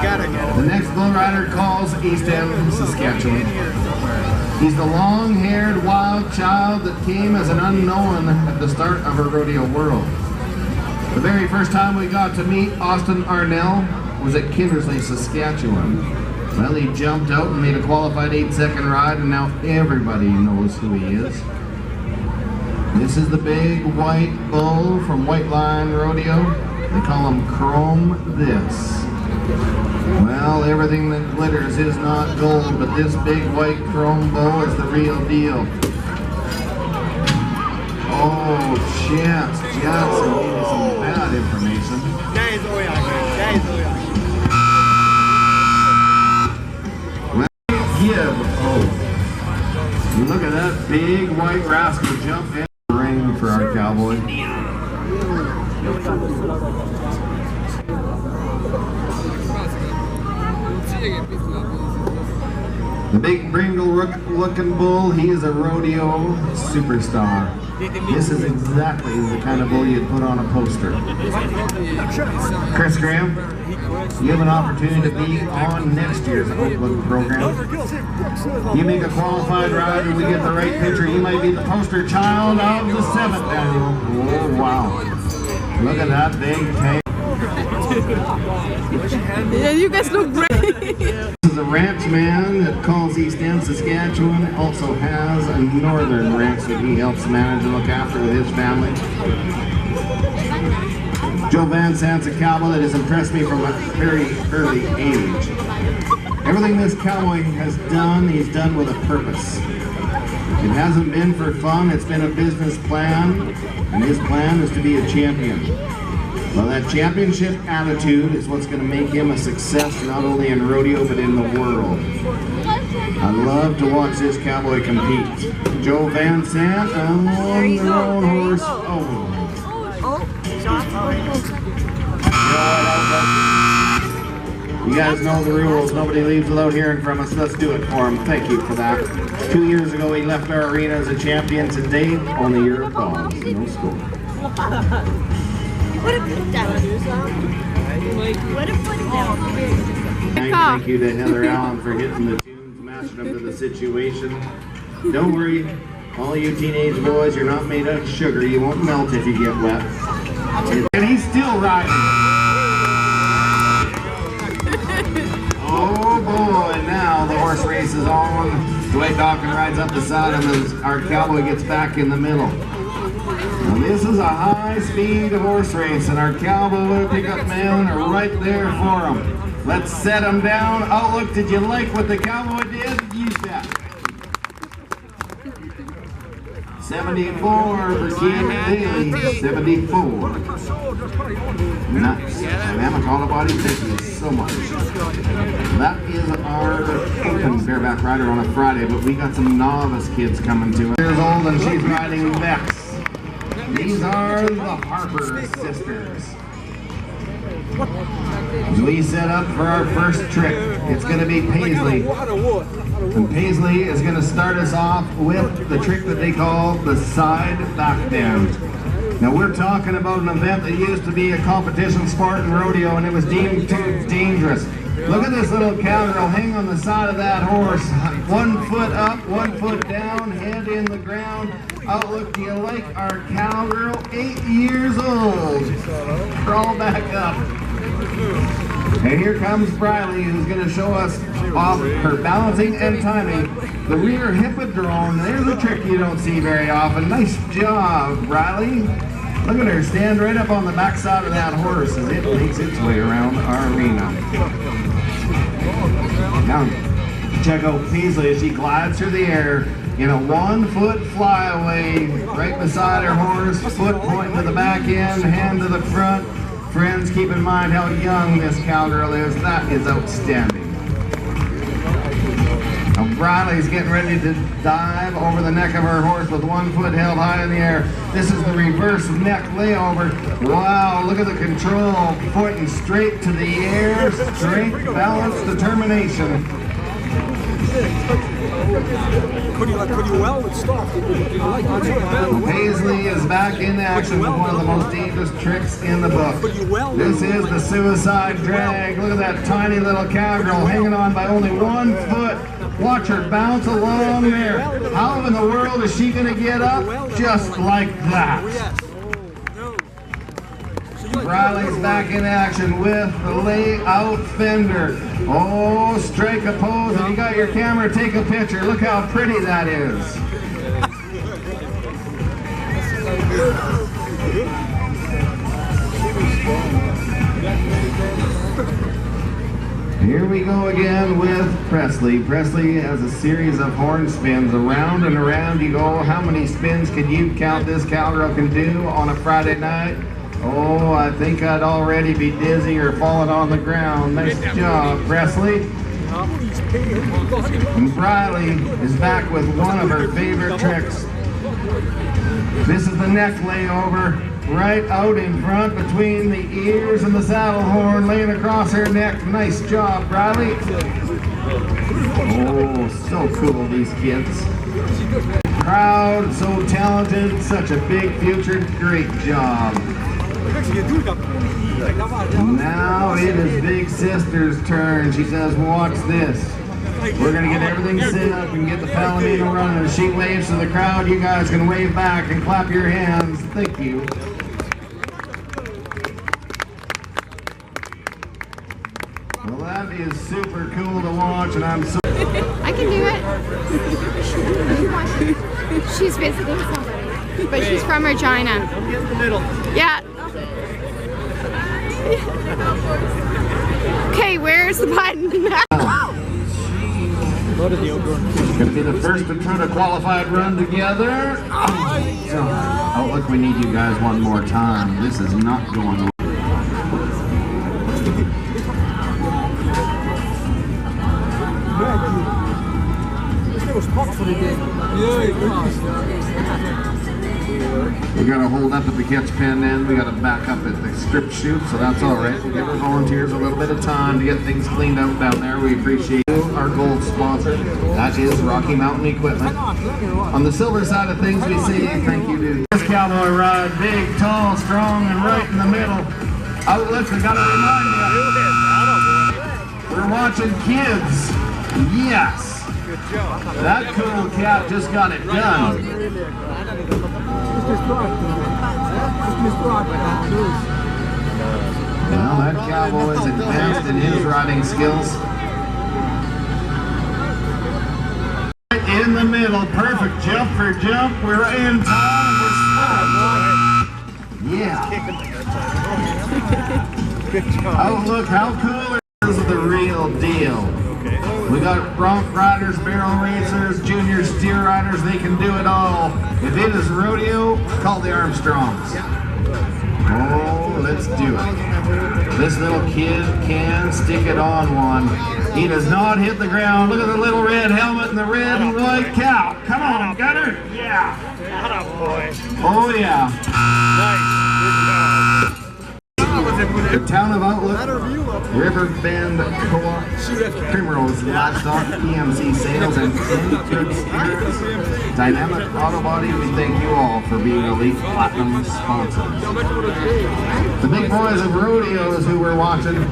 The next bull rider calls East End, Saskatchewan. He's the long-haired wild child that came as an unknown at the start of our rodeo world. The very first time we got to meet Austin Arnell was at Kindersley, Saskatchewan. Well, he jumped out and made a qualified 8-second ride, and now everybody knows who he is. This is the big white bull from White Line Rodeo. They call him Chrome This. Well, everything that glitters is not gold, but this big white chrome bull is the real deal. Oh, Chance Jackson gave me some bad information. Well, look at that big white rascal jump in the ring for our cowboy. The big brindle-looking bull, he is a rodeo superstar. This is exactly the kind of bull you'd put on a poster. Chris Graham, you have an opportunity to be on next year's Outlook program. You make a qualified ride and we get the right picture, you might be the poster child of the 7th annual. Oh, wow. Look at that big tank. Yeah, you guys look great. This is a ranch man that calls East End, Saskatchewan. Also has a northern ranch that he helps manage and look after with his family. Joe Van Sant's a cowboy that has impressed me from a very early age. Everything this cowboy has done, he's done with a purpose. It hasn't been for fun, it's been a business plan, and his plan is to be a champion. Well, that championship attitude is what's going to make him a success not only in rodeo but in the world. I love to watch this cowboy compete. Joe Van Sant on their own horse. You guys know the rules. Nobody leaves without hearing from us. Let's do it for him. Thank you for that. 2 years ago, he left our arena as a champion. Today, only your applause. No score. Thank you to Heather Allen for hitting the tunes, matching them to the situation. Don't worry, all you teenage boys, you're not made out of sugar. You won't melt if you get wet. And he's still riding. Oh boy, now the horse race is on. Dwight Dawkins rides up the side of him as our cowboy gets back in the middle. Now this is a high-speed horse race, and our cowboy pickup men are right there for him. Let's set him down. Outlook, did you like what the cowboy did? You bet. 74 for Ken Daly. 74. Nice. Dynamic auto body, thank you so much. That is our open bareback rider on a Friday, but we got some novice kids coming to us. Years old, and she's riding Vex. These are the Harper sisters. We set up for our first trick. It's going to be Paisley. And Paisley is going to start us off with the trick that they call the side back bend. Now we're talking about an event that used to be a competition sport in rodeo, and it was deemed too dangerous. Look at this little cowgirl hang on the side of that horse. 1 foot up, 1 foot down, head in the ground. Outlook, do you like our cowgirl? 8 years old. Crawl back up. And here comes Briley, who's going to show us off her balancing and timing. The rear hippodrome, there's a trick you don't see very often. Nice job, Briley. Look at her stand right up on the backside of that horse as it makes its way around our arena. Now, check out Paisley as she glides through the air in a 1 foot flyaway right beside her horse, foot pointing to the back end, hand to the front. Friends, keep in mind how young this cowgirl is. That is outstanding. Now Briley's getting ready to dive over the neck of her horse with 1 foot held high in the air. This is the reverse neck layover. Wow, look at the control, pointing straight to the air. Strength, balance, determination. Pretty well and stuff. Paisley is back in action with one of the most dangerous tricks in the book. This is the suicide drag. Look at that tiny little cowgirl hanging on by only 1 foot. Watch her bounce along there. How in the world is she going to get up? Just like that. Riley's back in action with the layout fender. Oh, strike a pose. If you got your camera, take a picture. Look how pretty that is. Here we go again with Presley. Presley has a series of horn spins. Around and around you go. How many spins can you count this cowgirl can do on a Friday night? Oh, I think I'd already be dizzy or falling on the ground. Nice job, Presley. And Riley is back with one of her favorite tricks. This is the neck layover, right out in front between the ears and the saddle horn, laying across her neck. Nice job, Riley. Oh, so cool, these kids. Proud, so talented, such a big future. Great job. Now it is Big Sister's turn. She says, watch this. We're going to get everything set up and get the Palomino running. As she waves to the crowd, you guys can wave back and clap your hands. Thank you. Well, that is super cool to watch, and I'm so... I can do it. She's visiting somebody, but she's from Regina. Get in the middle. Yeah. Okay, where's the button? Going to be the first to turn a qualified run together. Oh, look, we need you guys one more time. This is not going well. We got to hold up at the catch pen end. We got to back up at the strip shoot, so that's all right. We'll give our volunteers a little bit of time to get things cleaned out down there. We appreciate our gold sponsor. That is Rocky Mountain Equipment. On the silver side of things, we say thank you to this cowboy ride. Big, tall, strong, and right in the middle. Outlets, I got to remind you, we're watching kids. Yes. That cool cat just got it done. Well, that cowboy is advanced in his riding skills. Right in the middle, perfect jump for jump. We're in time. We're yeah. Oh, look how cool is the real deal. We got bronc riders, barrel racers, junior steer riders, they can do it all. If it is rodeo, call the Armstrongs. Oh, let's do it. This little kid can stick it on one. He does not hit the ground. Look at the little red helmet and the red and white cow. Come on, Gunner. Yeah. Oh, yeah. Nice. The town of Outlook, River Bend Co-op, Primrose Livestock, PMC Sales, and Good Steers, Dynamic Auto Body, we thank you all for being elite platinum sponsors. The big boys of rodeo is who we're watching.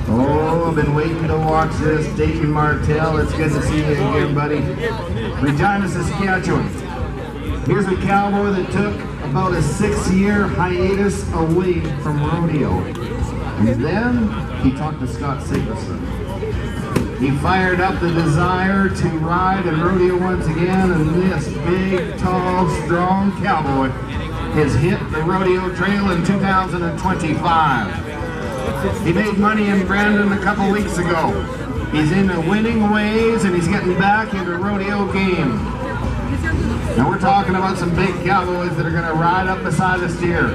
Oh, I've been waiting to watch this. Dayton Martell, it's good to see you again, buddy. Regina, Saskatchewan. Here's a cowboy that took about a 6-year hiatus away from rodeo. And then he talked to Scott Sigurdsson. He fired up the desire to ride and rodeo once again, and this big, tall, strong cowboy has hit the rodeo trail in 2025. He made money in Brandon a couple weeks ago. He's in the winning ways, and he's getting back into rodeo game. Now we're talking about some big cowboys that are going to ride up beside the steer.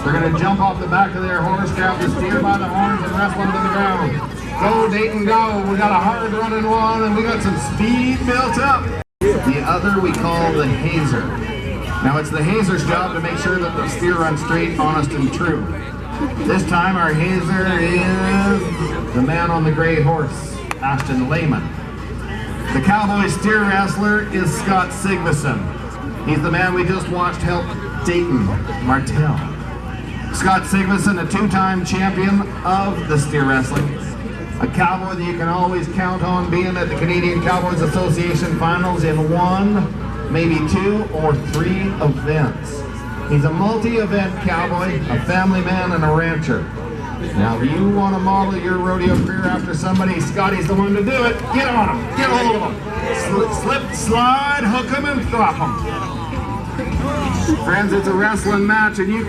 They're going to jump off the back of their horse, grab the steer by the horns, and wrestle him to the ground. Go, Dayton, go. We got a hard running one, and we got some speed built up. The other we call the hazer. Now it's the hazer's job to make sure that the steer runs straight, honest, and true. This time our hazer is the man on the gray horse, Ashton Lehman. The Cowboy steer wrestler is Scott Sigmason. He's the man we just watched help Dayton Martell. Scott Sigmason, a two-time champion of the steer wrestling. A cowboy that you can always count on being at the Canadian Cowboys Association finals in one, maybe two or three events. He's a multi-event cowboy, a family man, and a rancher. Now, if you want to model your rodeo career after somebody, Scotty's the one to do it. Get on him. Get hold of him. Slip, slide, hook him, and drop him. Friends, it's a wrestling match, and you